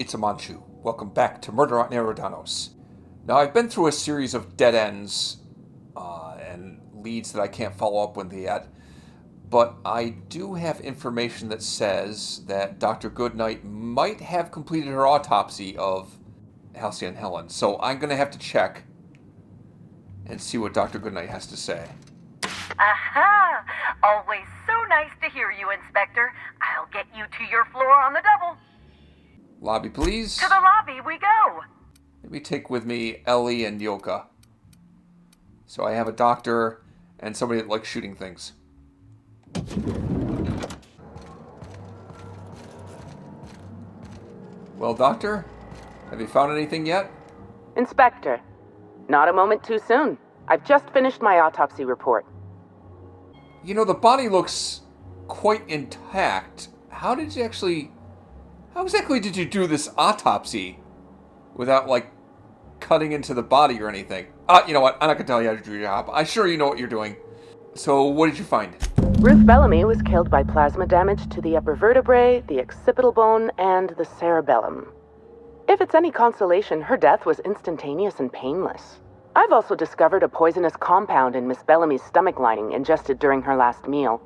It's a Manchu. Welcome back to Murder on Eridanos. Now, I've been through a series of dead ends and leads that I can't follow up with yet, but I do have information that says that Dr. Goodnight might have completed her autopsy of Halcyon Helen, so I'm going to have to check and see what Dr. Goodnight has to say. Aha! Always so nice to hear you, Inspector. I'll get you to your floor on the double. Lobby, please. To the lobby we go. Let me take with me Ellie and Yoka. So I have a doctor and somebody that likes shooting things. Well, Doctor, have you found anything yet? Inspector, not a moment too soon. I've just finished my autopsy report. You know, the body looks quite intact. How exactly did you do this autopsy without, cutting into the body or anything? You know what? I'm not going to tell you how to do your job. I'm sure you know what you're doing. So, what did you find? Ruth Bellamy was killed by plasma damage to the upper vertebrae, the occipital bone, and the cerebellum. If it's any consolation, her death was instantaneous and painless. I've also discovered a poisonous compound in Miss Bellamy's stomach lining ingested during her last meal.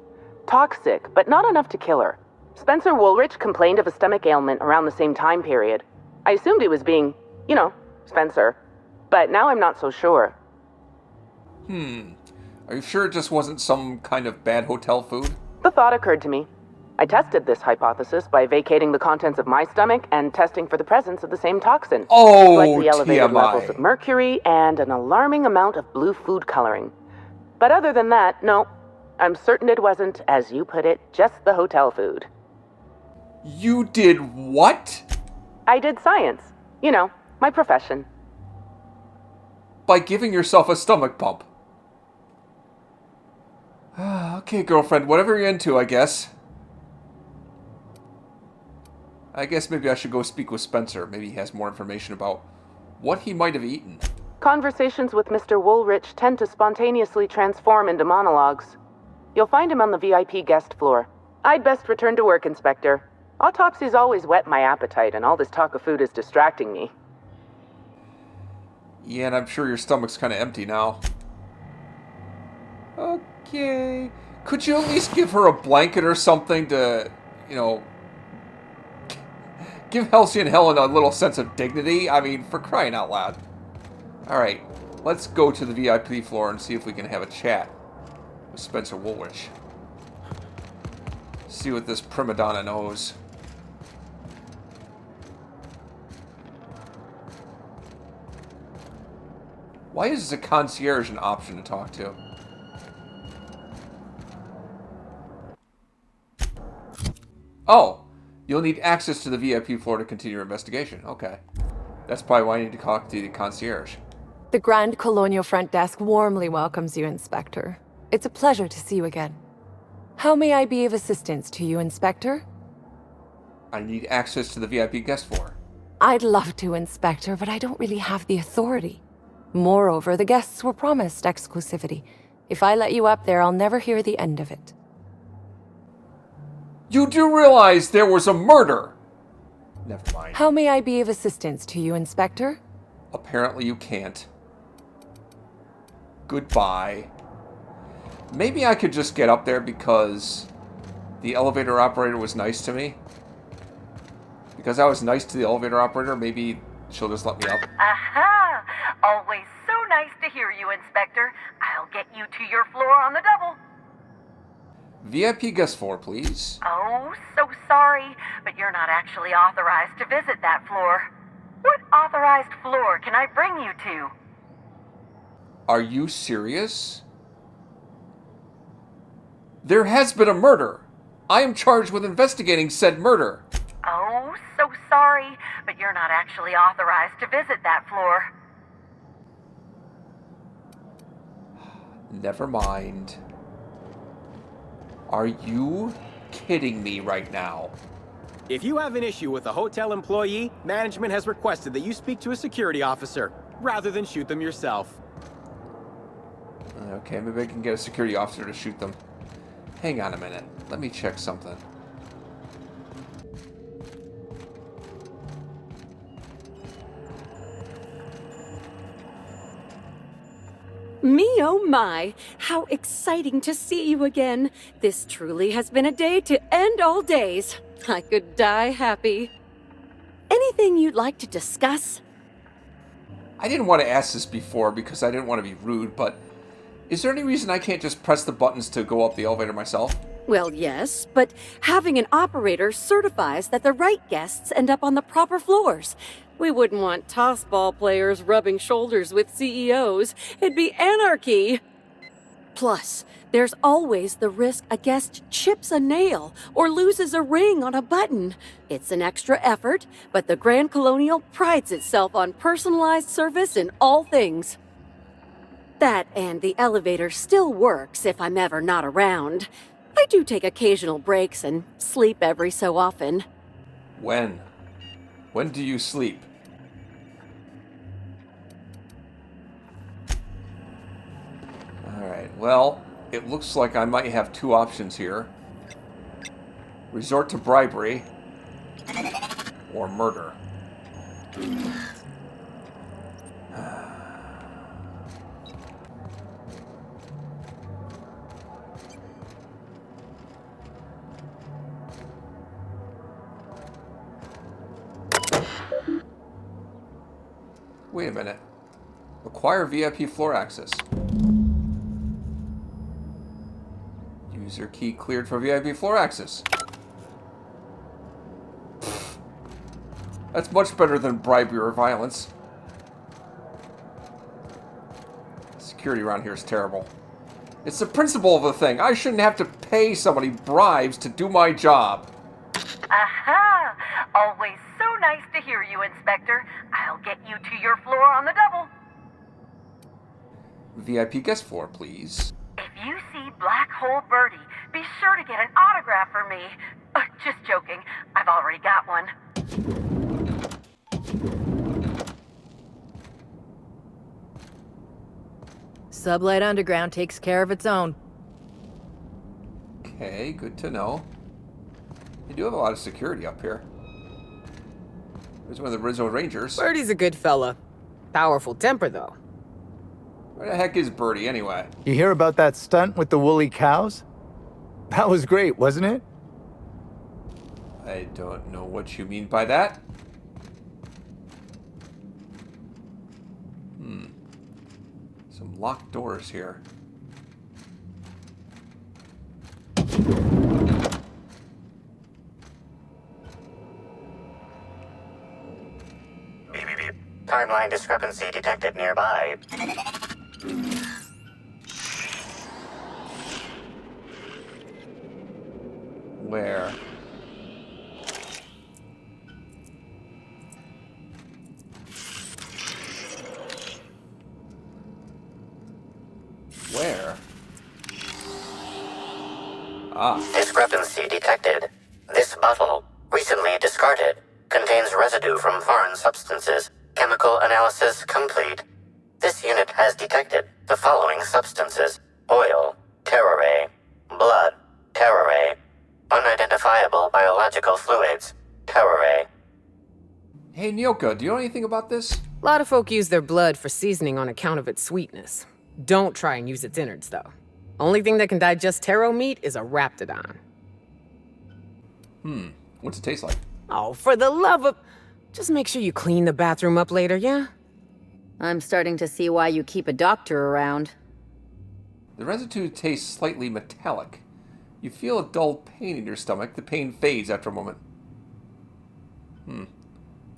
Toxic, but not enough to kill her. Spencer Woolrich complained of a stomach ailment around the same time period. I assumed he was being, Spencer. But now I'm not so sure. Are you sure it just wasn't some kind of bad hotel food? The thought occurred to me. I tested this hypothesis by vacating the contents of my stomach and testing for the presence of the same toxin. Oh, slightly elevated TMI. levels of mercury and an alarming amount of blue food coloring. But other than that, no. I'm certain it wasn't, as you put it, just the hotel food. You did what? I did science. My profession. By giving yourself a stomach pump. Okay, girlfriend, whatever you're into, I guess. I guess maybe I should go speak with Spencer. Maybe he has more information about what he might have eaten. Conversations with Mr. Woolrich tend to spontaneously transform into monologues. You'll find him on the VIP guest floor. I'd best return to work, Inspector. Autopsies always whet my appetite, and all this talk of food is distracting me. Yeah, and I'm sure your stomach's kind of empty now. Okay. Could you at least give her a blanket or something to, give Halcyon Helen a little sense of dignity? I mean, for crying out loud. Alright, let's go to the VIP floor and see if we can have a chat with Spencer Woolrich. See what this prima donna knows. Why is a concierge an option to talk to? Oh, you'll need access to the VIP floor to continue your investigation. Okay. That's probably why I need to talk to the concierge. The Grand Colonial Front Desk warmly welcomes you, Inspector. It's a pleasure to see you again. How may I be of assistance to you, Inspector? I need access to the VIP guest floor. I'd love to, Inspector, but I don't really have the authority. Moreover, the guests were promised exclusivity. If I let you up there, I'll never hear the end of it. You do realize there was a murder! Never mind. How may I be of assistance to you, Inspector? Apparently you can't. Goodbye. Maybe I could just get up there because the elevator operator was nice to me. Because I was nice to the elevator operator, maybe she'll just let me up. Aha! Always so nice to hear you, Inspector. I'll get you to your floor on the double. VIP guest floor, please. Oh, so sorry, but you're not actually authorized to visit that floor. What authorized floor can I bring you to? Are you serious? There has been a murder. I am charged with investigating said murder. Oh, so sorry, but you're not actually authorized to visit that floor. Never mind. Are you kidding me right now? If you have an issue with a hotel employee, management has requested that you speak to a security officer, rather than shoot them yourself. Okay, maybe I can get a security officer to shoot them. Hang on a minute. Let me check something. Me, oh my! How exciting to see you again. This truly has been a day to end all days. I could die happy. Anything you'd like to discuss? I didn't want to ask this before because I didn't want to be rude, but is there any reason I can't just press the buttons to go up the elevator myself? Well, yes, but having an operator certifies that the right guests end up on the proper floors. We wouldn't want tossball players rubbing shoulders with CEOs. It'd be anarchy. Plus, there's always the risk a guest chips a nail or loses a ring on a button. It's an extra effort, but the Grand Colonial prides itself on personalized service in all things. That and the elevator still works if I'm ever not around. I do take occasional breaks and sleep every so often. When? When do you sleep? Alright, well, it looks like I might have two options here. Resort to bribery or murder. Wait a minute. Acquire VIP floor access. User key cleared for VIP floor access. Pfft. That's much better than bribery or violence. Security around here is terrible. It's the principle of the thing. I shouldn't have to pay somebody bribes to do my job. Aha! Always so nice to hear you, Inspector. I'll get you to your floor on the double. VIP guest floor, please. If you see Black Hole Birdie, be sure to get an autograph for me. Just joking. I've already got one. Sublight Underground takes care of its own. Okay, good to know. You do have a lot of security up here. There's one of the Rizzo Rangers. Birdie's a good fella. Powerful temper, though. Where the heck is Birdie, anyway? You hear about that stunt with the woolly cows? That was great, wasn't it? I don't know what you mean by that. Some locked doors here. Beep, beep, beep. Timeline discrepancy detected nearby. Where? Where? Ah. Discrepancy detected. This bottle, recently discarded, contains residue from foreign substances. Chemical analysis complete. This unit has detected the following substances: oil, terrare, blood, terrare, unidentifiable biological fluids, terrare. Hey, Nyoka, do you know anything about this? A lot of folk use their blood for seasoning on account of its sweetness. Don't try and use its innards, though. Only thing that can digest taro meat is a raptidon. What's it taste like? Oh, for the love of... Just make sure you clean the bathroom up later, yeah? I'm starting to see why you keep a doctor around. The residue tastes slightly metallic. You feel a dull pain in your stomach. The pain fades after a moment.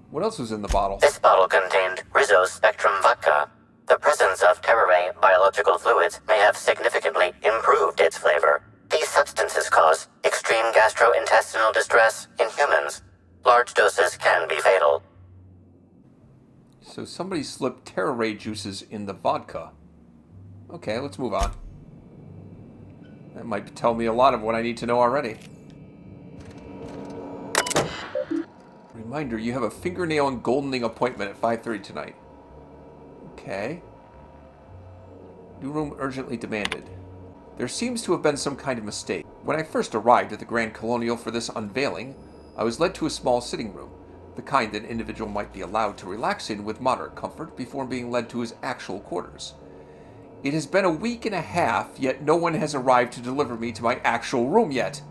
What else was in the bottle? This bottle contained Rizzo Spectrum vodka. The presence of terrare biological fluids may have significantly improved its flavor. These substances cause extreme gastrointestinal distress in humans. Large doses can be fatal. So somebody slipped terrare juices in the vodka. Okay, let's move on. That might tell me a lot of what I need to know already. Reminder, you have a fingernail and goldening appointment at 5:30 tonight. Okay. New room urgently demanded. There seems to have been some kind of mistake. When I first arrived at the Grand Colonial for this unveiling, I was led to a small sitting room, the kind that an individual might be allowed to relax in with moderate comfort before being led to his actual quarters. It has been a week and a half, yet no one has arrived to deliver me to my actual room yet.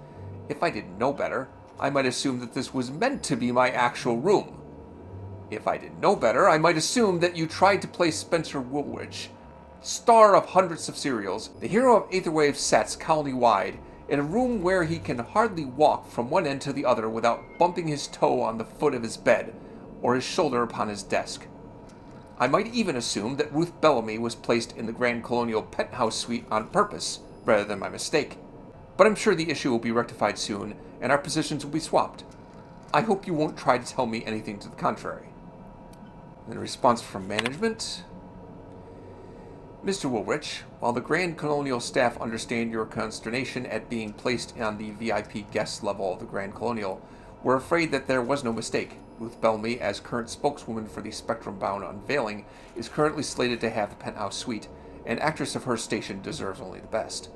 If I didn't know better, I might assume that this was meant to be my actual room. If I didn't know better, I might assume that you tried to place Spencer Woolwich, star of hundreds of serials, the hero of Aetherwave sets colony-wide, in a room where he can hardly walk from one end to the other without bumping his toe on the foot of his bed, or his shoulder upon his desk. I might even assume that Ruth Bellamy was placed in the Grand Colonial penthouse suite on purpose, rather than by mistake. But I'm sure the issue will be rectified soon, and our positions will be swapped. I hope you won't try to tell me anything to the contrary. And a response from management. Mr. Woolrich, while the Grand Colonial staff understand your consternation at being placed on the VIP guest level of the Grand Colonial, we're afraid that there was no mistake. Ruth Bellamy, as current spokeswoman for the Spectrum-bound unveiling, is currently slated to have the penthouse suite. An actress of her station deserves only the best.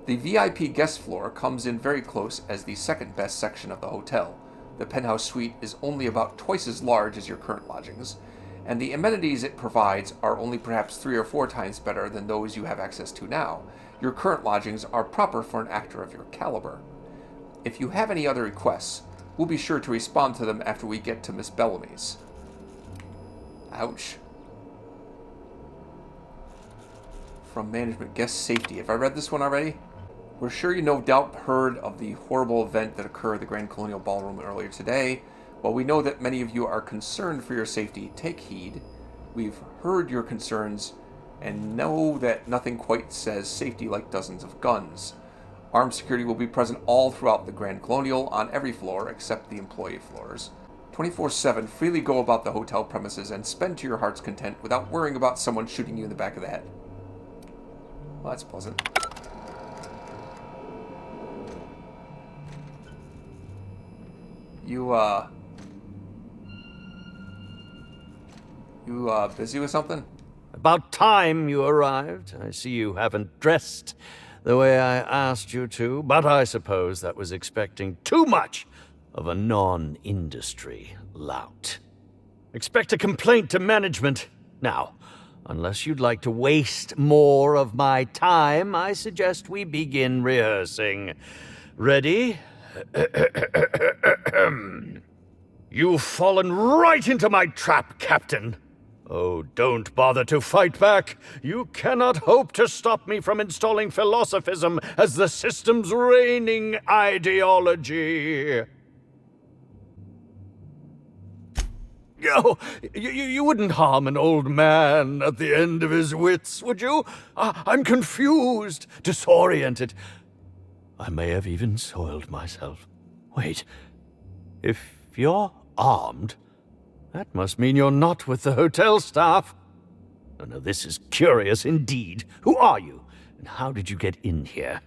The VIP guest floor comes in very close as the second best section of the hotel. The penthouse suite is only about twice as large as your current lodgings, and the amenities it provides are only perhaps 3 or 4 times better than those you have access to now. Your current lodgings are proper for an actor of your caliber. If you have any other requests, we'll be sure to respond to them after we get to Miss Bellamy's. Ouch. From management, guest safety. Have I read this one already? We're sure you no doubt heard of the horrible event that occurred at the Grand Colonial Ballroom earlier today. While we know that many of you are concerned for your safety, take heed. We've heard your concerns and know that nothing quite says safety like dozens of guns. Armed security will be present all throughout the Grand Colonial on every floor except the employee floors. 24/7, freely go about the hotel premises and spend to your heart's content without worrying about someone shooting you in the back of the head. Well, that's pleasant. You busy with something? About time you arrived. I see you haven't dressed the way I asked you to, but I suppose that was expecting too much of a non-industry lout. Expect a complaint to management. Now, unless you'd like to waste more of my time, I suggest we begin rehearsing. Ready? You've fallen right into my trap, Captain. Oh, don't bother to fight back. You cannot hope to stop me from installing philosophism as the system's reigning ideology. Oh, you wouldn't harm an old man at the end of his wits, would you? I'm confused, disoriented. I may have even soiled myself. Wait, if you're armed, that must mean you're not with the hotel staff. Oh, no, this is curious indeed. Who are you, and how did you get in here?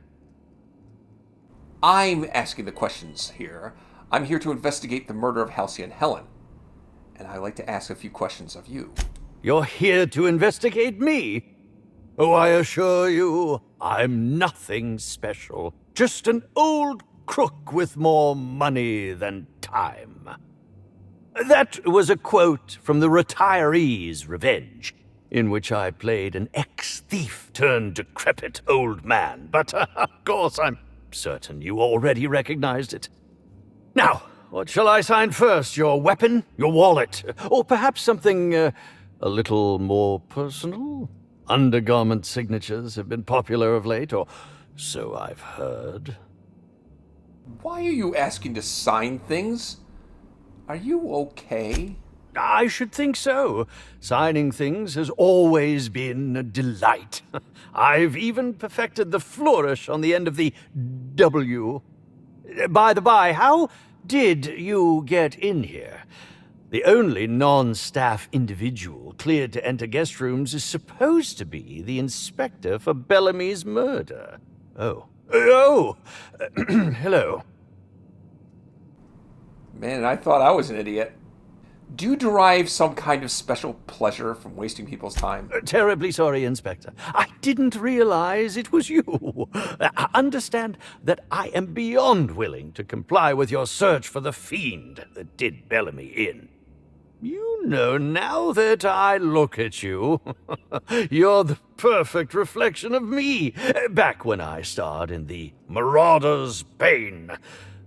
I'm asking the questions here. I'm here to investigate the murder of Halcyon Helen, and I'd like to ask a few questions of you. You're here to investigate me? Oh, I assure you, I'm nothing special. Just an old crook with more money than time. That was a quote from The Retiree's Revenge, in which I played an ex-thief turned decrepit old man. But, of course, I'm certain you already recognized it. Now, what shall I sign first? Your weapon? Your wallet? Or perhaps something a little more personal? Undergarment signatures have been popular of late, or so I've heard. Why are you asking to sign things? Are you okay? I should think so. Signing things has always been a delight. I've even perfected the flourish on the end of the W. By the by, how did you get in here? The only non-staff individual cleared to enter guest rooms is supposed to be the inspector for Bellamy's murder. Hello. Man, I thought I was an idiot. Do you derive some kind of special pleasure from wasting people's time? Terribly sorry, Inspector. I didn't realize it was you. Understand that I am beyond willing to comply with your search for the fiend that did Bellamy in. You know, now that I look at you, you're the perfect reflection of me, back when I starred in the Marauder's Bane.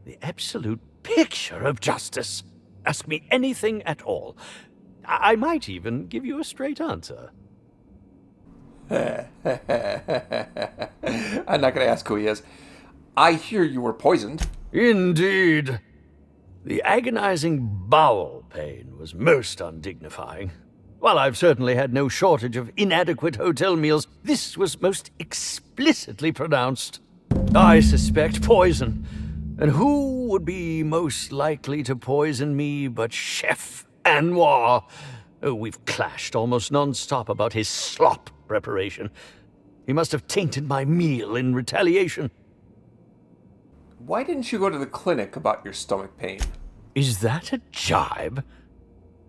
The absolute picture of justice. Ask me anything at all. I might even give you a straight answer. I'm not going to ask who he is. I hear you were poisoned. Indeed. The agonizing bowel pain was most undignifying. While I've certainly had no shortage of inadequate hotel meals, this was most explicitly pronounced. I suspect poison. And who would be most likely to poison me but Chef Anwar? Oh, we've clashed almost non-stop about his slop preparation. He must have tainted my meal in retaliation. Why didn't you go to the clinic about your stomach pain? Is that a jibe?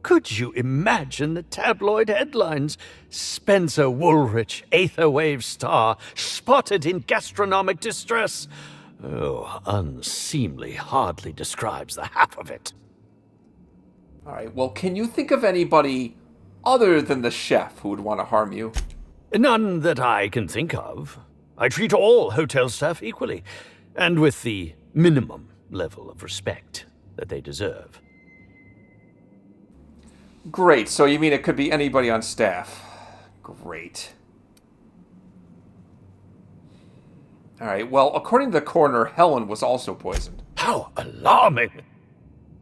Could you imagine the tabloid headlines? Spencer Woolrich, Aetherwave star, spotted in gastronomic distress. Oh, unseemly hardly describes the half of it. All right, well, can you think of anybody other than the chef who would want to harm you? None that I can think of. I treat all hotel staff equally, and with the minimum level of respect that they deserve. Great, so you mean it could be anybody on staff. Great. All right, well, according to the coroner, Helen was also poisoned. How alarming!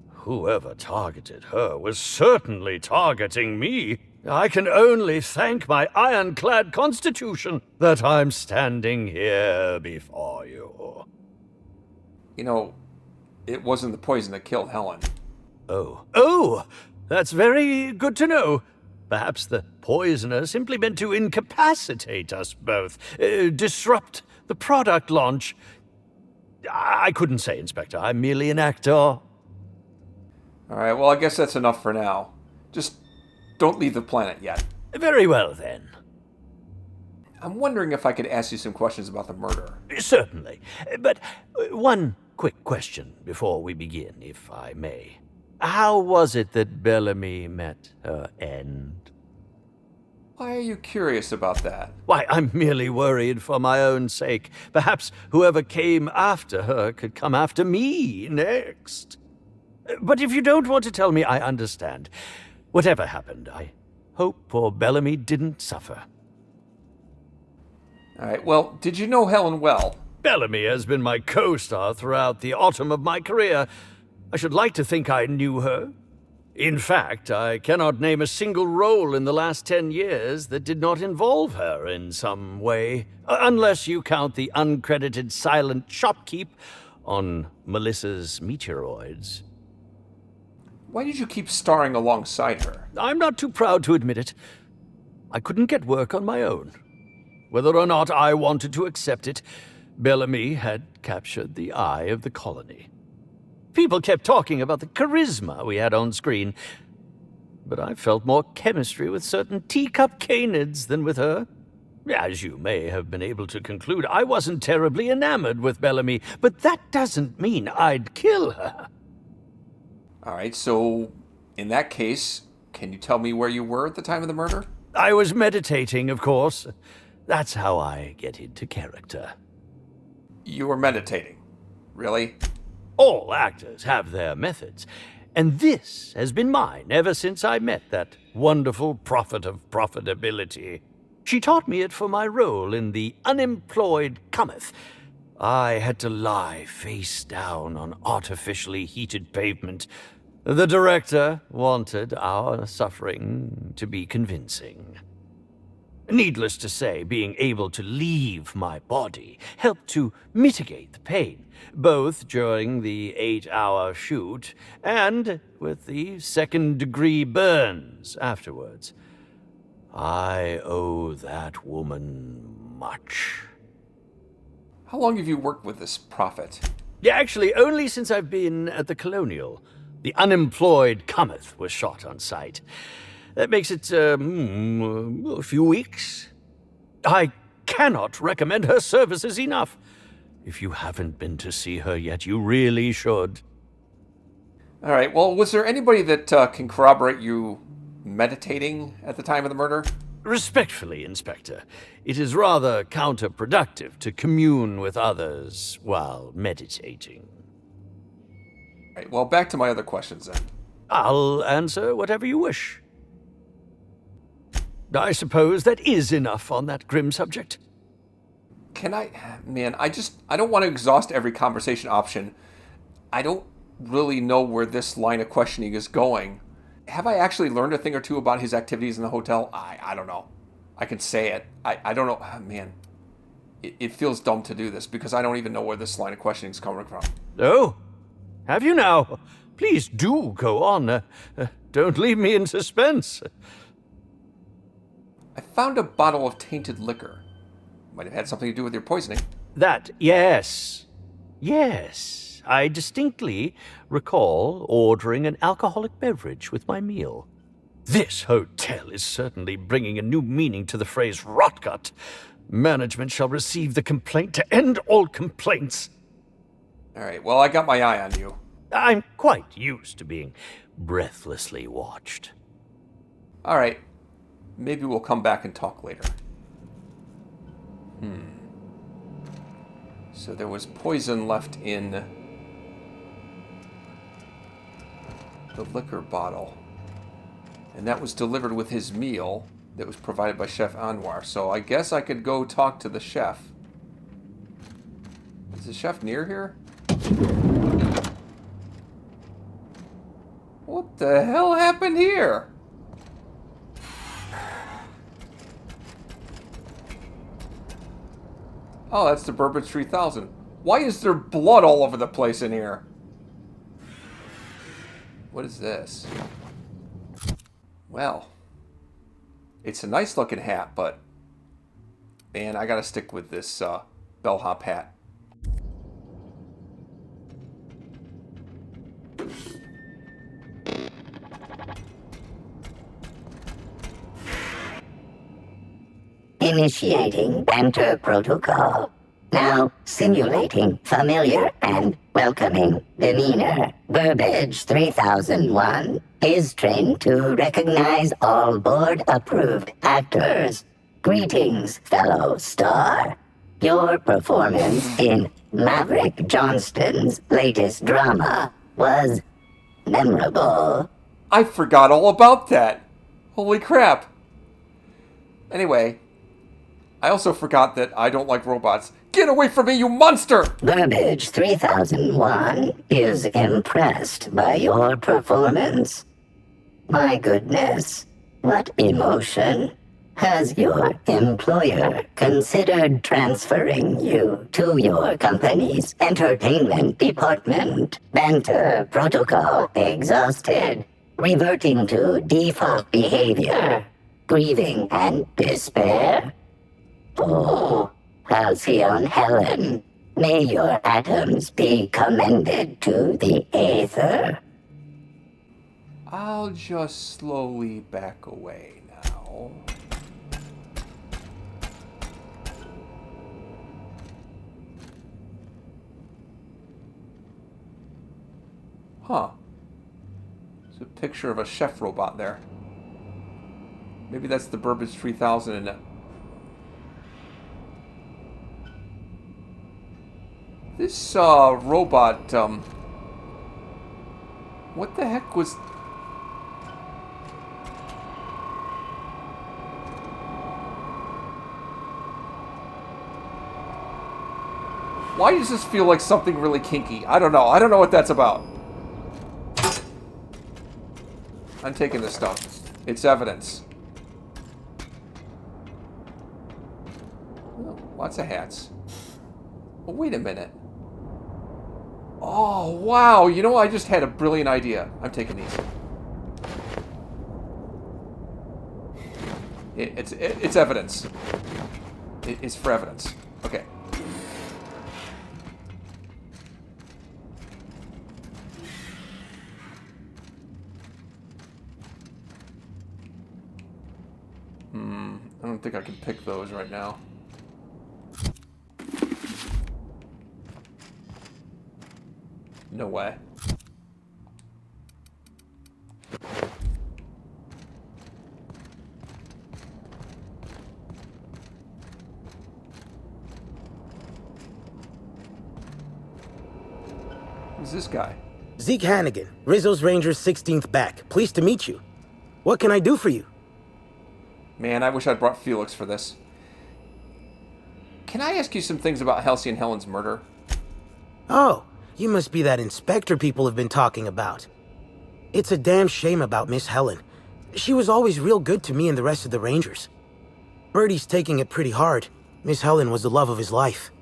Whoever targeted her was certainly targeting me. I can only thank my ironclad constitution that I'm standing here before you. You know, it wasn't the poison that killed Helen. Oh, that's very good to know. Perhaps the poisoner simply meant to incapacitate us both, disrupt the product launch. I couldn't say, Inspector. I'm merely an actor. All right, well, I guess that's enough for now. Just don't leave the planet yet. Very well, then. I'm wondering if I could ask you some questions about the murder. Certainly. But one quick question before we begin, if I may. How was it that Bellamy met her end? Why are you curious about that? Why, I'm merely worried for my own sake. Perhaps whoever came after her could come after me next. But if you don't want to tell me, I understand. Whatever happened, I hope poor Bellamy didn't suffer. All right, well, did you know Helen well? Bellamy has been my co-star throughout the autumn of my career. I should like to think I knew her. In fact, I cannot name a single role in the last 10 years that did not involve her in some way, unless you count the uncredited silent shopkeep on Melissa's Meteoroids. Why did you keep starring alongside her? I'm not too proud to admit it. I couldn't get work on my own. Whether or not I wanted to accept it, Bellamy had captured the eye of the colony. People kept talking about the charisma we had on screen, but I felt more chemistry with certain teacup canids than with her. As you may have been able to conclude, I wasn't terribly enamored with Bellamy, but that doesn't mean I'd kill her. All right, so in that case, can you tell me where you were at the time of the murder? I was meditating, of course. That's how I get into character. You were meditating? Really? All actors have their methods, and this has been mine ever since I met that wonderful prophet of profitability. She taught me it for my role in The Unemployed Cometh. I had to lie face down on artificially heated pavement. The director wanted our suffering to be convincing. Needless to say, being able to leave my body helped to mitigate the pain, both during the 8-hour shoot and with the second-degree burns afterwards. I owe that woman much. How long have you worked with this prophet? Yeah, actually, only since I've been at the Colonial. The Unemployed Cometh was shot on site. That makes it, a few weeks. I cannot recommend her services enough. If you haven't been to see her yet, you really should. All right, well, was there anybody that can corroborate you meditating at the time of the murder? Respectfully, Inspector, it is rather counterproductive to commune with others while meditating. All right, well, back to my other questions then. I'll answer whatever you wish. I suppose that is enough on that grim subject. Can I... Man, I don't want to exhaust every conversation option. I don't really know where this line of questioning is going. Have I actually learned a thing or two about his activities in the hotel? I don't know. I can say it. I don't know. Oh, man, it feels dumb to do this because I don't even know where this line of questioning is coming from. Oh, have you now? Please do go on. Don't leave me in suspense. I found a bottle of tainted liquor. Might have had something to do with your poisoning. That, yes. Yes, I distinctly recall ordering an alcoholic beverage with my meal. This hotel is certainly bringing a new meaning to the phrase rotgut. Management shall receive the complaint to end all complaints. All right, well, I got my eye on you. I'm quite used to being breathlessly watched. All right, maybe we'll come back and talk later. So there was poison left in the liquor bottle. And that was delivered with his meal that was provided by Chef Anwar. So I guess I could go talk to the chef. Is the chef near here? What the hell happened here? Oh, that's the Bribes 3000. Why is there blood all over the place in here? What is this? Well, it's a nice looking hat, but man, I gotta stick with this bellhop hat. Initiating banter protocol. Now simulating familiar and welcoming demeanor. Burbage 3001 is trained to recognize all board-approved actors. Greetings, fellow star. Your performance in Maverick Johnston's latest drama was memorable. I forgot all about that. Holy crap. Anyway, I also forgot that I don't like robots. Get away from me, you monster! Burbage 3001 is impressed by your performance. My goodness, what emotion. Has your employer considered transferring you to your company's entertainment department? Banter protocol exhausted. Reverting to default behavior. Grieving and despair. Oh, Halcyon Helen, may your atoms be commended to the aether. I'll just slowly back away now. Huh. There's a picture of a chef robot there. Maybe that's the Bribes 3000 in it. This robot, what the heck was... Why does this feel like something really kinky? I don't know. I don't know what that's about. I'm taking this stuff. It's evidence. Oh, lots of hats. Oh, wait a minute. Oh, wow. You know, I just had a brilliant idea. I'm taking these. It's evidence. It's for evidence. Okay. I don't think I can pick those right now. No way. Who's this guy? Zeke Hannigan, Rizzo's Rangers 16th back. Pleased to meet you. What can I do for you? Man, I wish I'd brought Felix for this. Can I ask you some things about Halcyon Helen's murder? Oh, you must be that inspector people have been talking about. It's a damn shame about Miss Helen. She was always real good to me and the rest of the Rangers. Birdie's taking it pretty hard. Miss Helen was the love of his life.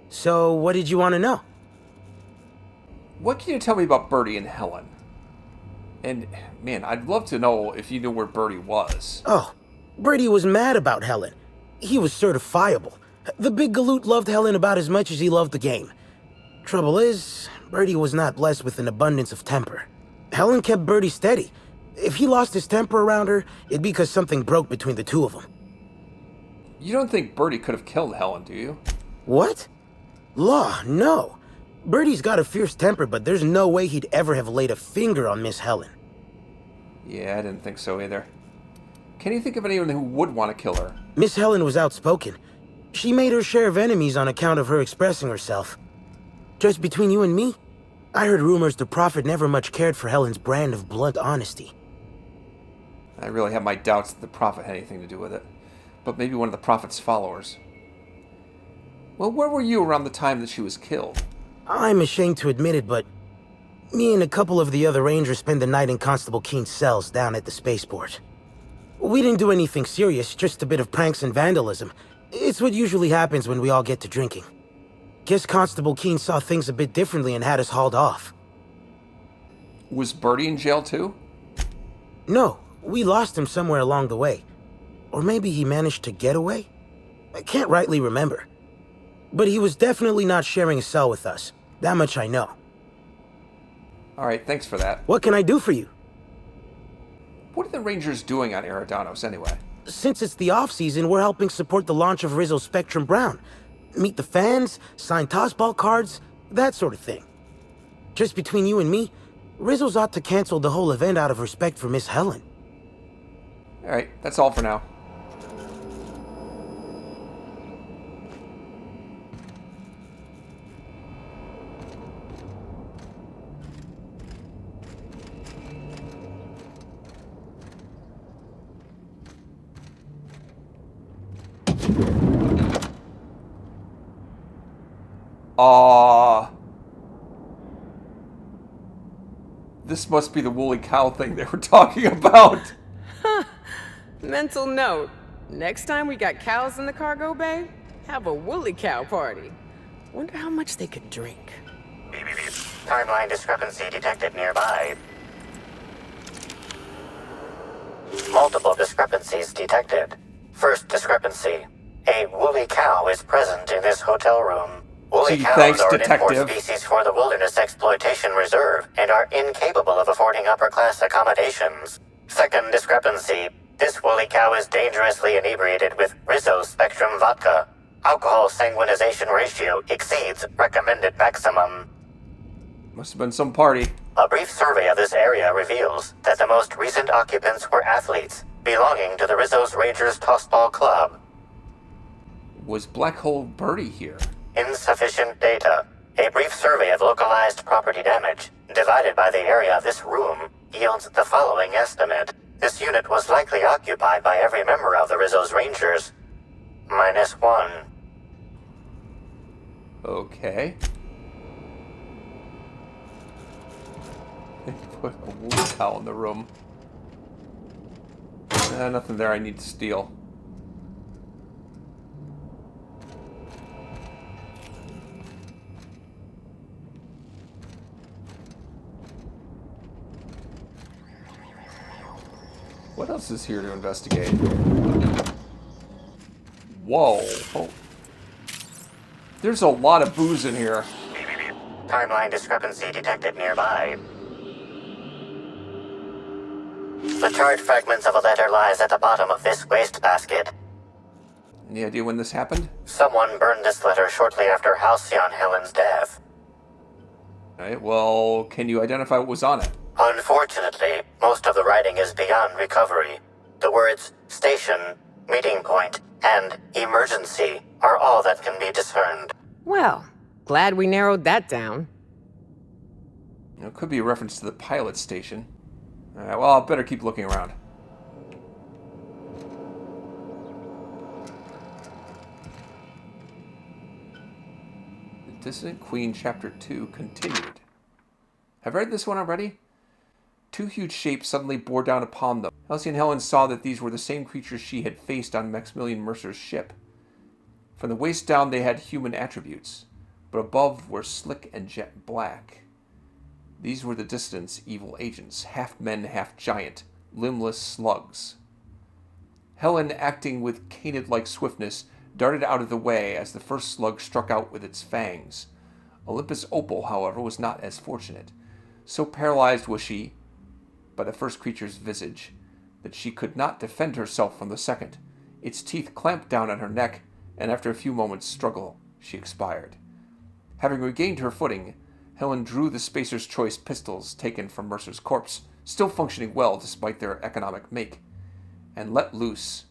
So, what did you want to know? What can you tell me about Birdie and Helen? And, man, I'd love to know if you knew where Birdie was. Oh, Birdie was mad about Helen. He was certifiable. The big galoot loved Helen about as much as he loved the game. Trouble is, Birdie was not blessed with an abundance of temper. Helen kept Birdie steady. If he lost his temper around her, it'd be because something broke between the two of them. You don't think Birdie could have killed Helen, do you? What? Law, no. Birdie's got a fierce temper, but there's no way he'd ever have laid a finger on Miss Helen. Yeah, I didn't think so either. Can you think of anyone who would want to kill her? Miss Helen was outspoken. She made her share of enemies on account of her expressing herself. Just between you and me, I heard rumors the Prophet never much cared for Helen's brand of blunt honesty. I really have my doubts that the Prophet had anything to do with it. But maybe one of the Prophet's followers. Well, where were you around the time that she was killed? I'm ashamed to admit it, but me and a couple of the other Rangers spent the night in Constable Keen's cells down at the spaceport. We didn't do anything serious, just a bit of pranks and vandalism. It's what usually happens when we all get to drinking. Guess Constable Keen saw things a bit differently and had us hauled off. Was Birdie in jail too? No, we lost him somewhere along the way. Or maybe he managed to get away? I can't rightly remember. But he was definitely not sharing a cell with us. That much I know. Alright, thanks for that. What can I do for you? What are the Rangers doing on Eridanos anyway? Since it's the off-season, we're helping support the launch of Rizzo's Spectrum Brown. Meet the fans, sign tossball cards, that sort of thing. Just between you and me, Rizzo's ought to cancel the whole event out of respect for Miss Helen. Alright, that's all for now. This must be the woolly cow thing they were talking about. Mental note. Next time we got cows in the cargo bay, have a woolly cow party. Wonder how much they could drink. Timeline discrepancy detected nearby. Multiple discrepancies detected. First discrepancy. A woolly cow is present in this hotel room. Woolly Gee, cows thanks, are an detective. import species for the Wilderness Exploitation Reserve and are incapable of affording upper-class accommodations. Second discrepancy. This woolly cow is dangerously inebriated with Rizzo's Spectrum vodka. Alcohol sanguinization ratio exceeds recommended maximum. Must have been some party. A brief survey of this area reveals that the most recent occupants were athletes belonging to the Rizzo's Rangers Tossball Club. Was Black Hole Birdie here? Insufficient data. A brief survey of localized property damage, divided by the area of this room, yields the following estimate. This unit was likely occupied by every member of the Rizzo's Rangers. -1. Okay. They put a woolly cow in the room. Nothing there I need to steal. What else is here to investigate? Whoa. Oh. There's a lot of booze in here. Timeline discrepancy detected nearby. The charred fragments of a letter lies at the bottom of this wastebasket. Any idea when this happened? Someone burned this letter shortly after Halcyon Helen's death. Alright, well, can you identify what was on it? Unfortunately, most of the writing is beyond recovery. The words station, meeting point, and emergency are all that can be discerned. Well, glad we narrowed that down. It could be a reference to the pilot station. Alright, well, I'll better keep looking around. The Dissident Queen Chapter 2 continued. Have I read this one already? Two huge shapes suddenly bore down upon them. Elsie and Helen saw that these were the same creatures she had faced on Maximilian Mercer's ship. From the waist down they had human attributes, but above were slick and jet black. These were the Dissident's evil agents, half men, half giant, limbless slugs. Helen, acting with canid-like swiftness, darted out of the way as the first slug struck out with its fangs. Olympus Opal, however, was not as fortunate. So paralyzed was she by the first creature's visage that she could not defend herself from the second. Its teeth clamped down on her neck, and after a few moments' struggle, she expired. Having regained her footing, Helen drew the Spacer's Choice pistols taken from Mercer's corpse, still functioning well despite their economic make, and let loose.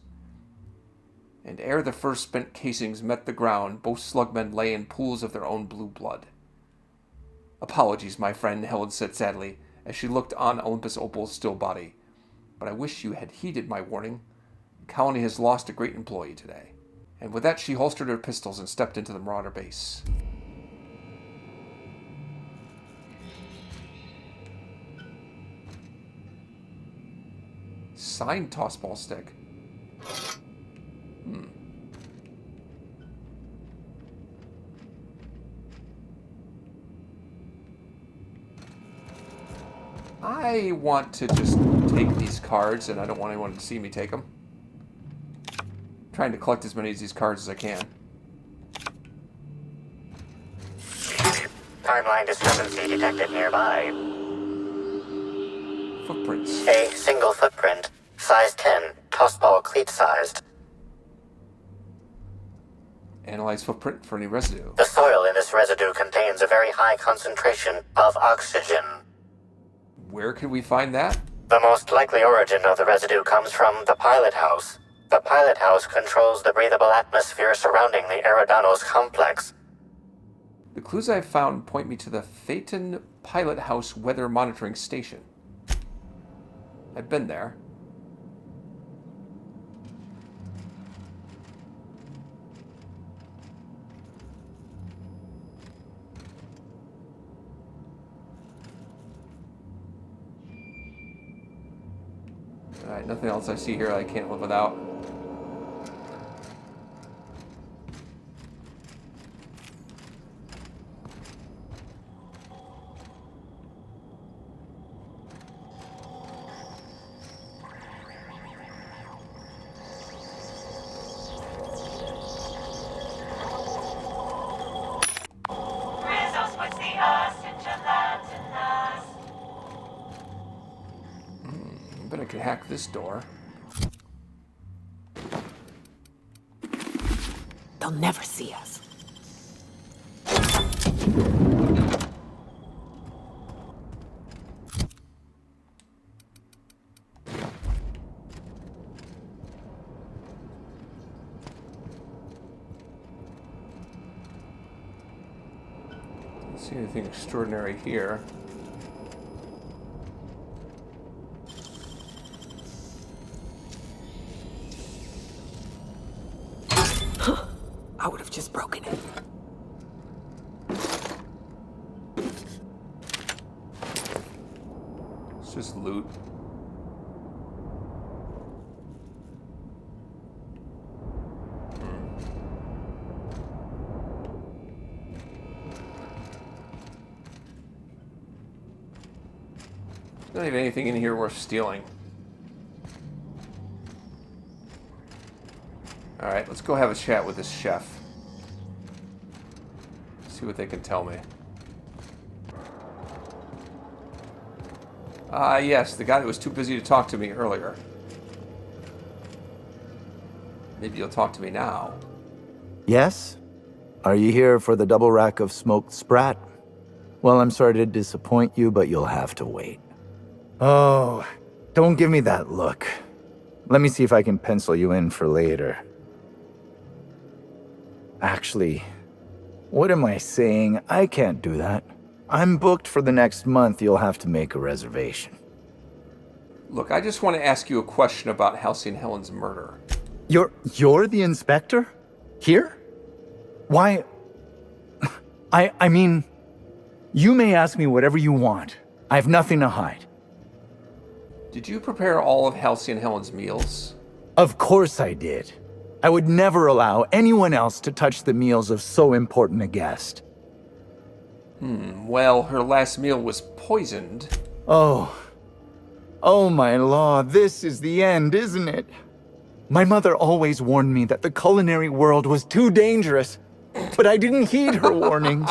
And ere the first spent casings met the ground, both slugmen lay in pools of their own blue blood. "Apologies, my friend," Helen said sadly, as she looked on Olympus Opal's still body. "But I wish you had heeded my warning. The colony has lost a great employee today." And with that, she holstered her pistols and stepped into the Marauder base. Signed tossball stick. I want to just take these cards, and I don't want anyone to see me take them. I'm trying to collect as many of these cards as I can. Timeline discrepancy detected nearby. Footprints. A single footprint, size 10, tossball cleat-sized. Analyze footprint for any residue. The soil in this residue contains a very high concentration of oxygen. Where can we find that? The most likely origin of the residue comes from the pilot house. The pilot house controls the breathable atmosphere surrounding the Eridanos complex. The clues I've found point me to the Phaeton Pilot House Weather Monitoring Station. I've been there. Alright, nothing else I see here I can't live without. I bet I could hack this door. They'll never see us. Don't see anything extraordinary here. I would have just broken it. It's just loot. There's not even anything in here worth stealing. Alright, let's go have a chat with this chef. See what they can tell me. Ah, yes, the guy that was too busy to talk to me earlier. Maybe you'll talk to me now. Yes? Are you here for the double rack of smoked sprat? Well, I'm sorry to disappoint you, but you'll have to wait. Oh, don't give me that look. Let me see if I can pencil you in for later. Actually, what am I saying? I can't do that. I'm booked for the next month. You'll have to make a reservation. Look, I just want to ask you a question about Halcyon Helen's murder. You're the inspector? Here? Why? I mean, you may ask me whatever you want. I have nothing to hide. Did you prepare all of Halcyon Helen's meals? Of course I did. I would never allow anyone else to touch the meals of so important a guest. Well, her last meal was poisoned. Oh, my law, this is the end, isn't it? My mother always warned me that the culinary world was too dangerous, but I didn't heed her warnings.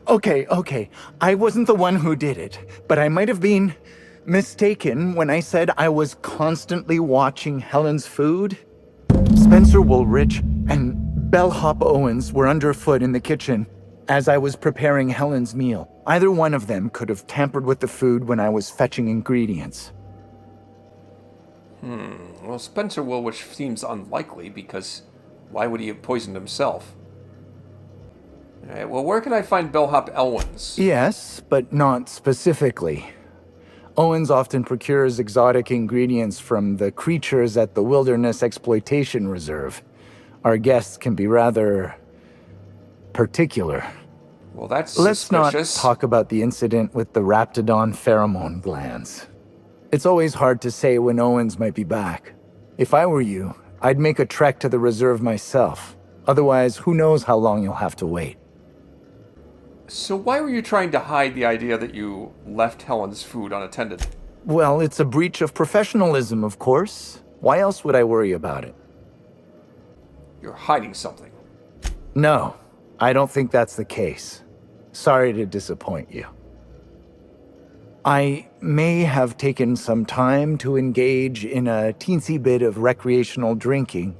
Okay, I wasn't the one who did it, but I might have been mistaken when I said I was constantly watching Helen's food. Spencer Woolrich and Bellhop Owens were underfoot in the kitchen as I was preparing Helen's meal. Either one of them could have tampered with the food when I was fetching ingredients. Well, Spencer Woolrich seems unlikely because why would he have poisoned himself? Alright, well, where can I find Bellhop Owens? Yes, but not specifically. Owens often procures exotic ingredients from the creatures at the Wilderness Exploitation Reserve. Our guests can be rather particular. Well, that's Let's not suspicious. talk about the incident with the Raptidon pheromone glands. It's always hard to say when Owens might be back. If I were you, I'd make a trek to the reserve myself. Otherwise, who knows how long you'll have to wait. So why were you trying to hide the idea that you left Helen's food unattended? Well, it's a breach of professionalism, of course. Why else would I worry about it? You're hiding something. No, I don't think that's the case. Sorry to disappoint you. I may have taken some time to engage in a teensy bit of recreational drinking,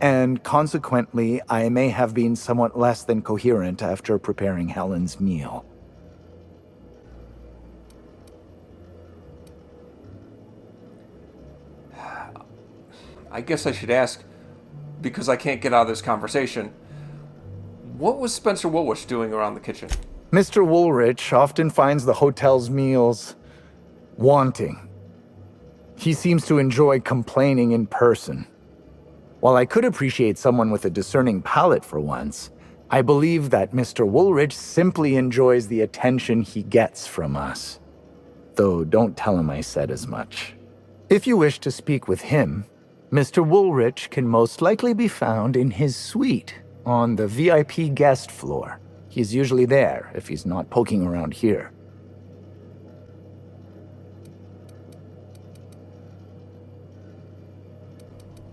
and consequently, I may have been somewhat less than coherent after preparing Helen's meal. I guess I should ask, because I can't get out of this conversation, what was Spencer Woolrich doing around the kitchen? Mr. Woolrich often finds the hotel's meals wanting. He seems to enjoy complaining in person. While I could appreciate someone with a discerning palate for once, I believe that Mr. Woolrich simply enjoys the attention he gets from us. Though don't tell him I said as much. If you wish to speak with him, Mr. Woolrich can most likely be found in his suite on the VIP guest floor. He's usually there if he's not poking around here.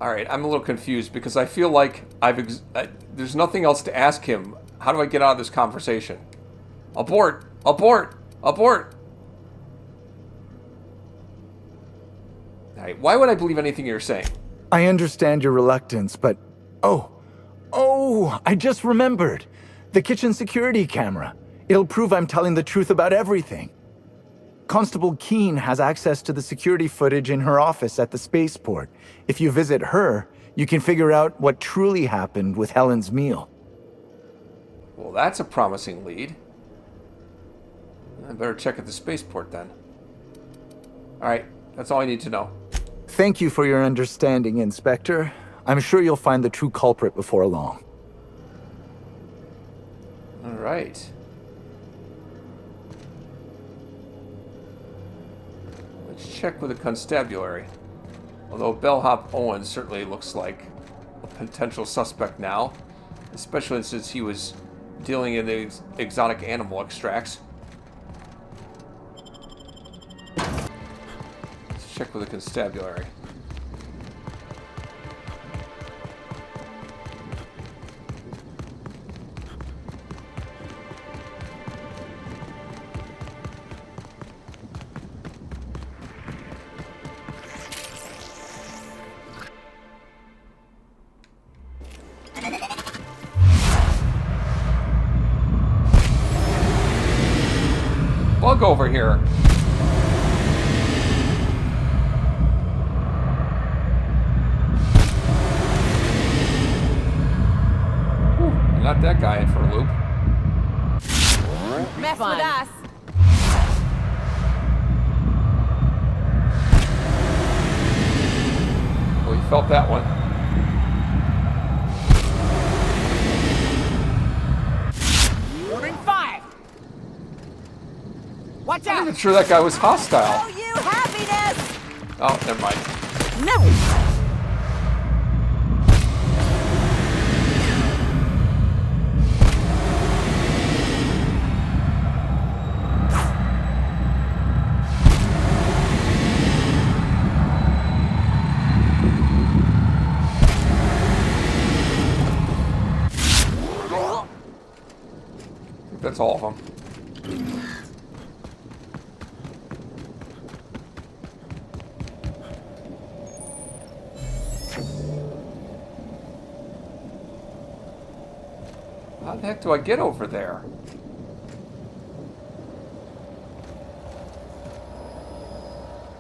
Alright, I'm a little confused because I feel like there's nothing else to ask him. How do I get out of this conversation? Abort! Abort! Abort! Alright, why would I believe anything you're saying? I understand your reluctance, but... Oh, I just remembered. The kitchen security camera. It'll prove I'm telling the truth about everything. Constable Keene has access to the security footage in her office at the spaceport. If you visit her, you can figure out what truly happened with Helen's meal. Well, that's a promising lead. I better check at the spaceport then. Alright, that's all I need to know. Thank you for your understanding, Inspector. I'm sure you'll find the true culprit before long. Alright. Let's check with the constabulary. Although Bellhop Owens certainly looks like a potential suspect now, especially since he was dealing in the exotic animal extracts. Let's check with the constabulary. Bug over here. Whew, got that guy in for a loop. felt that one. Warning 5! Watch out! I'm not even sure that guy was hostile. Oh, you happiness! Oh, never mind. No! That's all of them. How the heck do I get over there?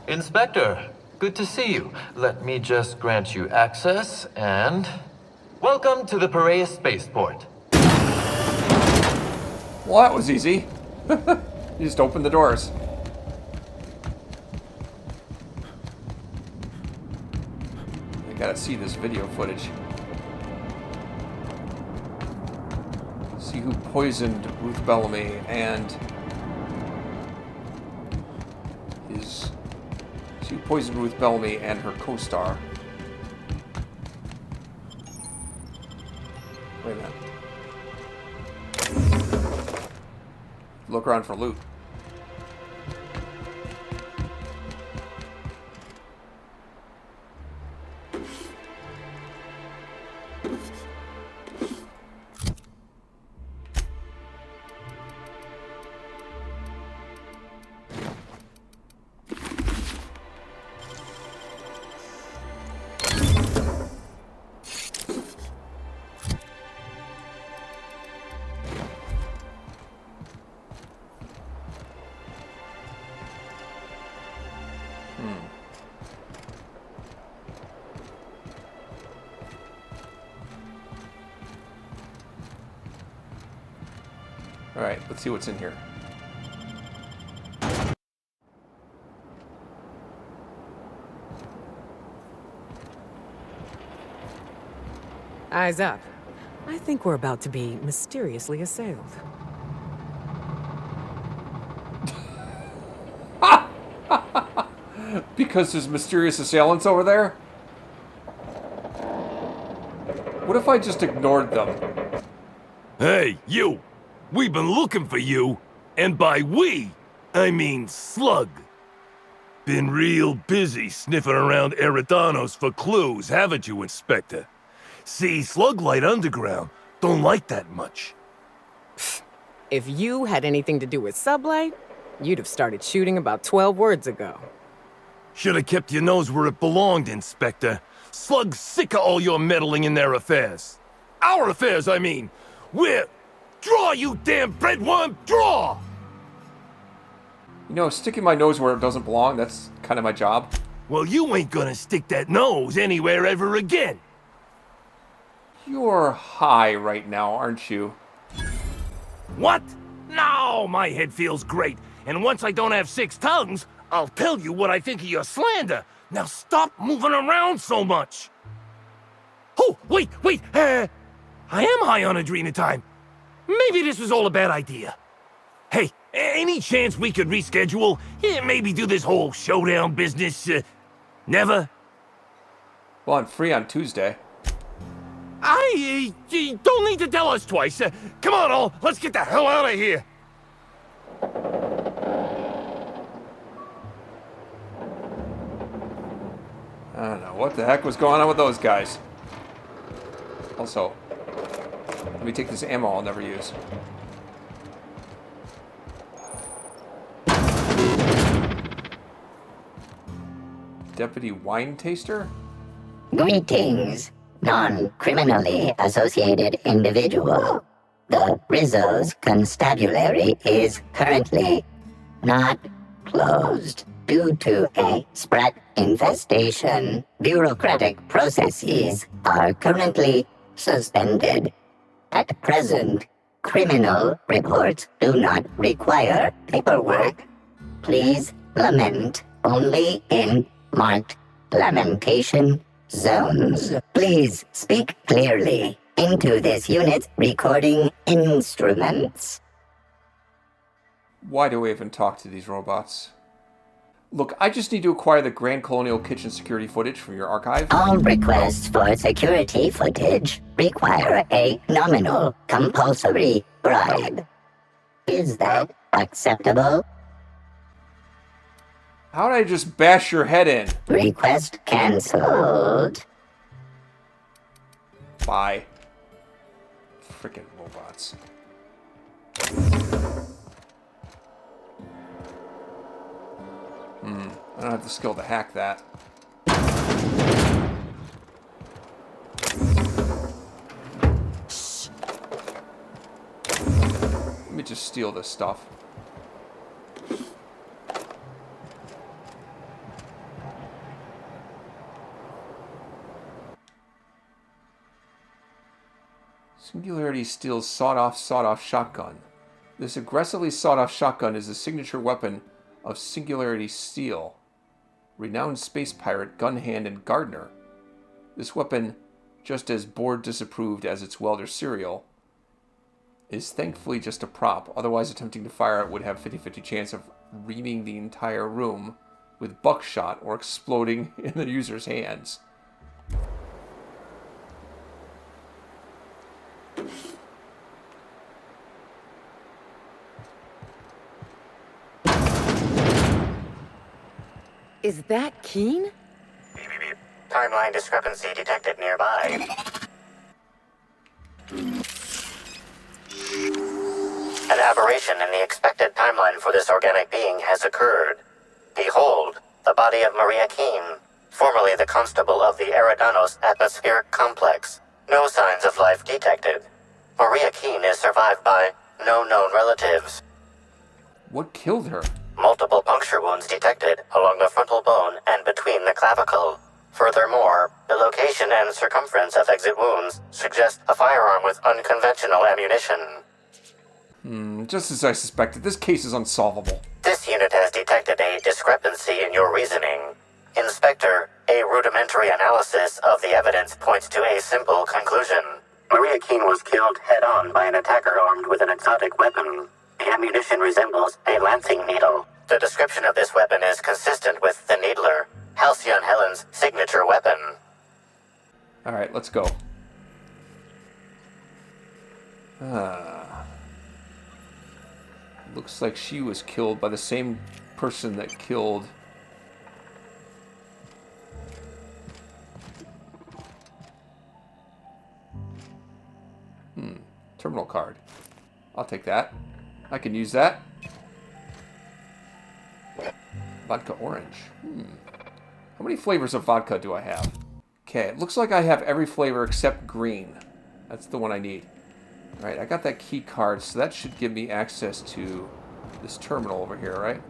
Inspector, good to see you. Let me just grant you access and... Welcome to the Piraeus Spaceport. Well, that was easy. You just opened the doors. I gotta see this video footage. See who poisoned Ruth Bellamy and his... See who poisoned Ruth Bellamy and her co-star. Wait a minute. Look around for loot. Alright, let's see what's in here. Eyes up. I think we're about to be mysteriously assailed. Because there's mysterious assailants over there? What if I just ignored them? Hey, you! We've been looking for you, and by we, I mean Slug. Been real busy sniffing around Eridanos for clues, haven't you, Inspector? See, Slug Light Underground don't like that much. If you had anything to do with Sublight, you'd have started shooting about 12 words ago. Should have kept your nose where it belonged, Inspector. Slug's sick of all your meddling in their affairs. Our affairs, I mean. We're... Draw, you damn breadworm, draw! You know, sticking my nose where it doesn't belong, that's kind of my job. Well, you ain't gonna stick that nose anywhere ever again. You're high right now, aren't you? What? No, my head feels great. And once I don't have 6 tongues, I'll tell you what I think of your slander. Now stop moving around so much. Oh, wait. I am high on adrenatime. Maybe this was all a bad idea. Hey, any chance we could reschedule? Maybe do this whole showdown business, never? Well, I'm free on Tuesday. I don't need to tell us twice. Come on, all. Let's get the hell out of here. I don't know. What the heck was going on with those guys? Also, let me take this ammo I'll never use. Deputy Wine Taster? Greetings, non-criminally associated individual. The Rizzo's constabulary is currently not closed due to a Sprat infestation. Bureaucratic processes are currently suspended. At present, criminal reports do not require paperwork. Please lament only in marked lamentation zones. Please speak clearly into this unit's recording instruments. Why do I even talk to these robots? Look, I just need to acquire the Grand Colonial Kitchen security footage from your archive. All requests for security footage require a nominal compulsory bribe. Is that acceptable? How'd I just bash your head in? Request cancelled. Bye. Frickin' robots. I don't have the skill to hack that. Let me just steal this stuff. Singularity steals sawed-off shotgun. This aggressively sawed-off shotgun is the signature weapon of Singularity Steel, renowned space pirate, gun hand, and gardener. This weapon, just as board disapproved as its welder serial, is thankfully just a prop. Otherwise, attempting to fire it would have 50-50 chance of reaming the entire room with buckshot or exploding in the user's hands. Is that Keen? Timeline discrepancy detected nearby. An aberration in the expected timeline for this organic being has occurred. Behold, the body of Maria Keen, formerly the constable of the Eridanos atmospheric complex. No signs of life detected. Maria Keen is survived by no known relatives. What killed her? Multiple puncture wounds detected along the frontal bone and between the clavicle. Furthermore, the location and circumference of exit wounds suggest a firearm with unconventional ammunition. Just as I suspected, this case is unsolvable. This unit has detected a discrepancy in your reasoning. Inspector, a rudimentary analysis of the evidence points to a simple conclusion. Maria Keen was killed head-on by an attacker armed with an exotic weapon. The ammunition resembles a lancing needle. The description of this weapon is consistent with the Needler, Halcyon Helen's signature weapon. Alright, let's go. Looks like she was killed by the same person that killed... Terminal card. I'll take that. I can use that. Vodka orange. How many flavors of vodka do I have? Okay, it looks like I have every flavor except green. That's the one I need. Alright, I got that key card, so that should give me access to this terminal over here, right?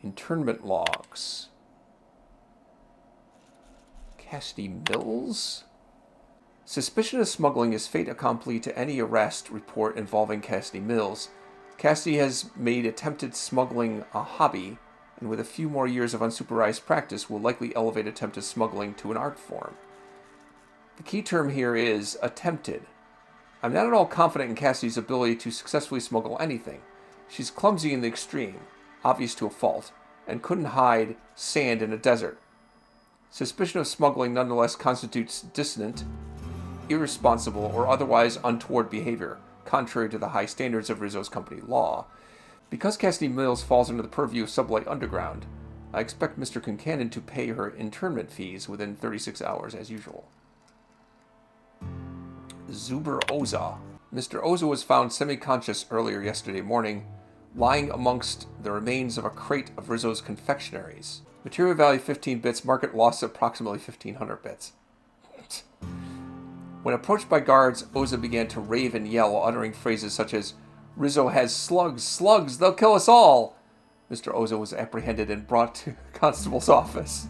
Internment logs. Cassidy Mills? Suspicion of smuggling is fait accompli to any arrest report involving Cassidy Mills. Cassidy has made attempted smuggling a hobby, and with a few more years of unsupervised practice will likely elevate attempted smuggling to an art form. The key term here is attempted. I'm not at all confident in Cassidy's ability to successfully smuggle anything. She's clumsy in the extreme, obvious to a fault, and couldn't hide sand in a desert. Suspicion of smuggling nonetheless constitutes dissonant, irresponsible, or otherwise untoward behavior, contrary to the high standards of Rizzo's company law. Because Cassidy Mills falls under the purview of Sublight Underground, I expect Mr. Concannon to pay her internment fees within 36 hours as usual. Zuber Oza. Mr. Oza was found semi-conscious earlier yesterday morning, lying amongst the remains of a crate of Rizzo's confectionaries. Material value 15 bits, market loss approximately 1,500 bits. When approached by guards, Oza began to rave and yell, uttering phrases such as, "Rizzo has slugs, slugs, they'll kill us all!" Mr. Oza was apprehended and brought to the constable's office.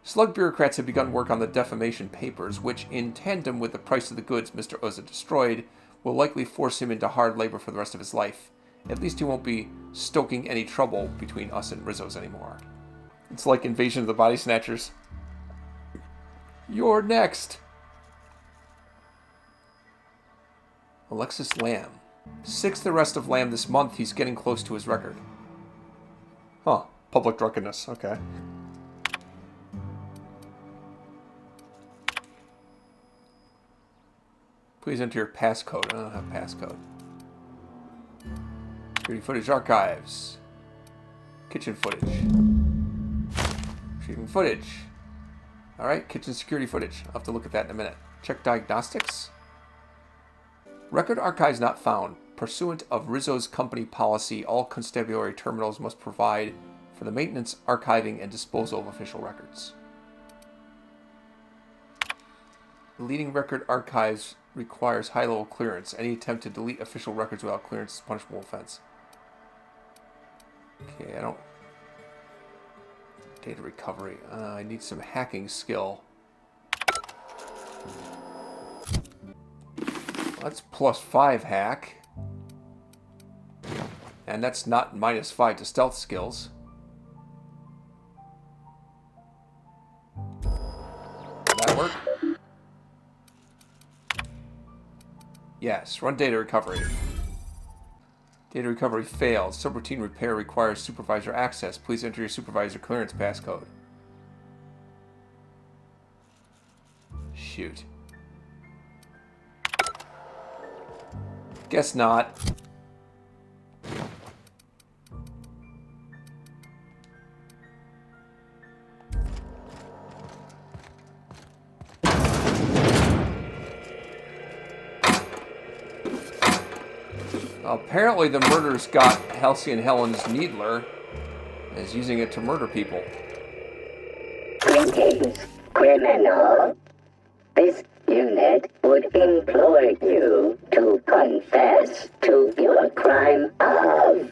Slug bureaucrats had begun work on the defamation papers, which, in tandem with the price of the goods Mr. Oza destroyed, will likely force him into hard labor for the rest of his life. At least he won't be stoking any trouble between us and Rizzo's anymore. It's like Invasion of the Body Snatchers. You're next. Alexis Lamb. 6th arrest of Lamb this month. He's getting close to his record. Huh. Public drunkenness. Okay. Please enter your passcode. I don't have passcode. Security footage archives. Kitchen footage. Shooting footage. Alright, kitchen security footage. I'll have to look at that in a minute. Check diagnostics. Record archives not found. Pursuant of Rizzo's company policy, all constabulary terminals must provide for the maintenance, archiving, and disposal of official records. The leading record archives requires high-level clearance. Any attempt to delete official records without clearance is a punishable offense. Okay, I don't... Data recovery. I need some hacking skill. That's +5 hack. And that's not -5 to stealth skills. Did that work? Yes, run data recovery. Data recovery failed. Subroutine repair requires supervisor access. Please enter your supervisor clearance passcode. Shoot. Guess not. Apparently the murder's got Halcyon Helen's Needler and is using it to murder people. Greetings, criminal. This unit would implore you to confess to your crime of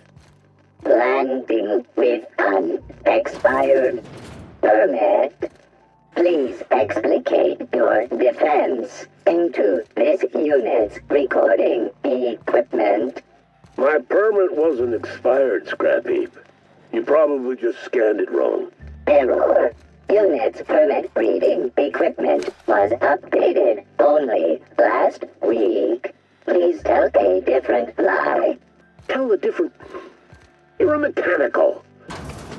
landing with an expired permit. Please explicate your defense into this unit's recording equipment. My permit wasn't expired, Scrap Heap. You probably just scanned it wrong. Error. Unit's permit reading equipment was updated only last week. Please tell a different lie. Tell a different... You're a mechanical.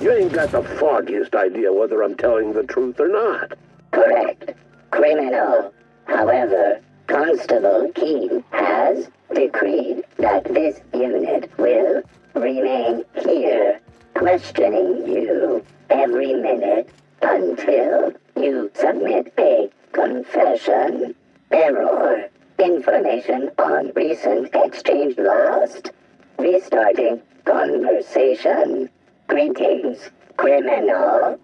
You ain't got the foggiest idea whether I'm telling the truth or not. Correct. Criminal. However, Constable Keene has decreed that this unit will remain here, questioning you every minute until you submit a confession. Error. Information on recent exchange lost. Restarting conversation. Greetings, criminal.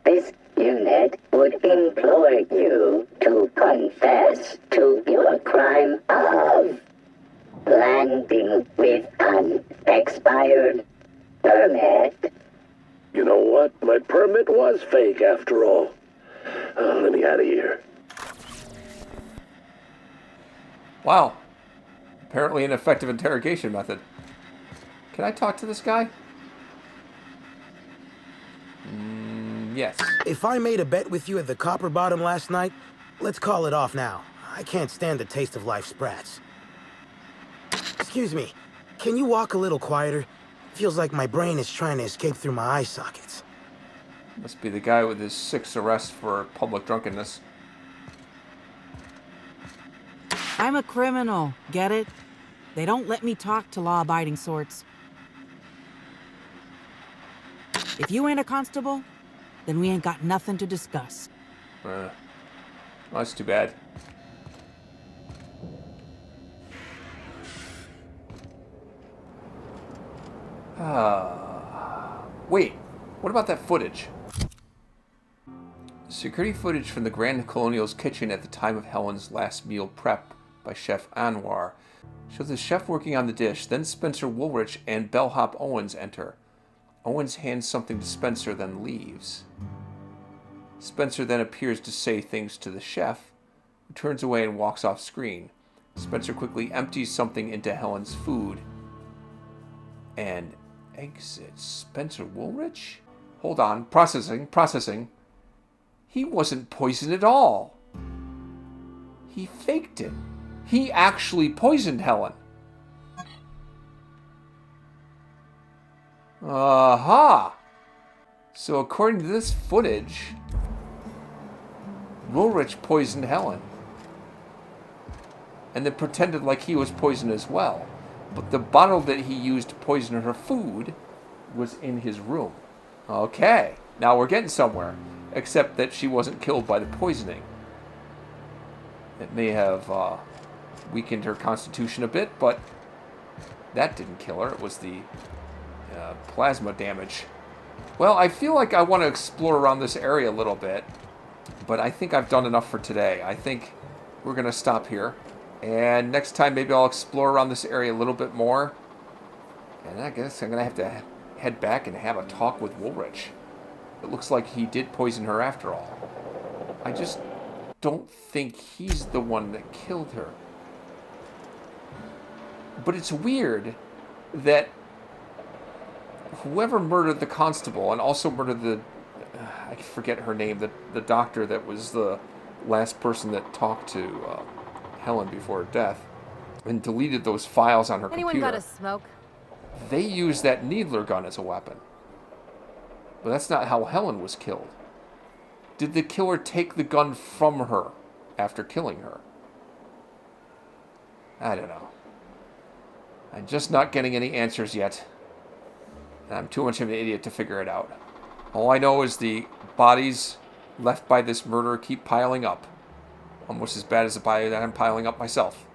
This unit would implore you to confess to your crime of landing with an expired permit. You know what? My permit was fake after all. Let me out of here. Wow. Apparently an effective interrogation method. Can I talk to this guy? Yes. If I made a bet with you at the Copper Bottom last night, let's call it off now. I can't stand the taste of life sprats. Excuse me, can you walk a little quieter? Feels like my brain is trying to escape through my eye sockets. Must be the guy with his 6th arrest for public drunkenness. I'm a criminal, get it? They don't let me talk to law-abiding sorts. If you ain't a constable, then we ain't got nothing to discuss. Well, that's too bad. Wait, what about that footage? Security footage from the Grand Colonial's kitchen at the time of Helen's last meal prep by Chef Anwar shows the chef working on the dish. Then Spencer Woolrich and Bellhop Owens enter. Owens hands something to Spencer, then leaves. Spencer then appears to say things to the chef, who turns away and walks off screen. Spencer quickly empties something into Helen's food, and Exit. Spencer Woolrich? Hold on. Processing. He wasn't poisoned at all. He faked it. He actually poisoned Helen. Aha! So according to this footage, Woolrich poisoned Helen. And then pretended like he was poisoned as well. But the bottle that he used to poison her food was in his room. Okay, now we're getting somewhere. Except that she wasn't killed by the poisoning. It may have weakened her constitution a bit, but that didn't kill her. It was the plasma damage. Well, I feel like I want to explore around this area a little bit, but I think I've done enough for today. I think we're going to stop here. And next time, maybe I'll explore around this area a little bit more. And I guess I'm going to have to head back and have a talk with Woolrich. It looks like he did poison her after all. I just don't think he's the one that killed her. But it's weird that whoever murdered the constable and also murdered the... I forget her name. The doctor that was the last person that talked to... Helen before her death, and deleted those files on her computer. Anyone got a smoke? They used that needler gun as a weapon. But that's not how Helen was killed. Did the killer take the gun from her after killing her? I don't know. I'm just not getting any answers yet. And I'm too much of an idiot to figure it out. All I know is the bodies left by this murderer keep piling up. Almost as bad as the body that I'm piling up myself.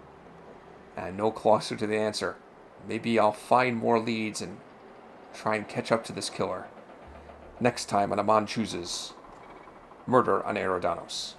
And I'm no closer to the answer. Maybe I'll find more leads and try and catch up to this killer. Next time on Amon Chooses Murder on Eridanos.